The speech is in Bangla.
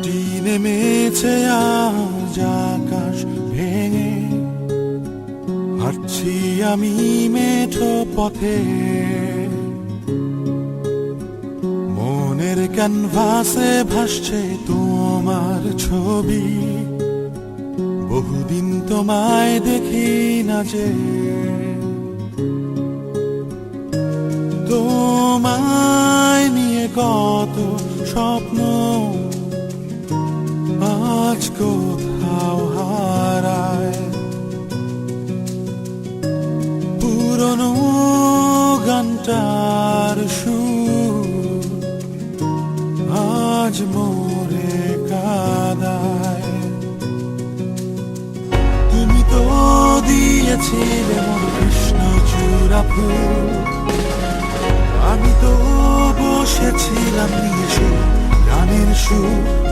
বৃষ্টি নেমেছে আজ আকাশ ভেঙে, হাঁটছি আমি মেঠো পথে। মনের ক্যানভাসে ভাসছে তোমার ছবি, বহুদিন তোমায় দেখি না যে। তোমায় নিয়ে কত স্বপ্ন আজ কোথাও হারায়। পুরনো গানটার সুর আজ মোরে কাঁদায়। তুমি তো দিয়েছিলে মোর কৃষ্ণচূড়া ফুল, আমি তো বসেছিলাম নিয়ে সে গানের সুর।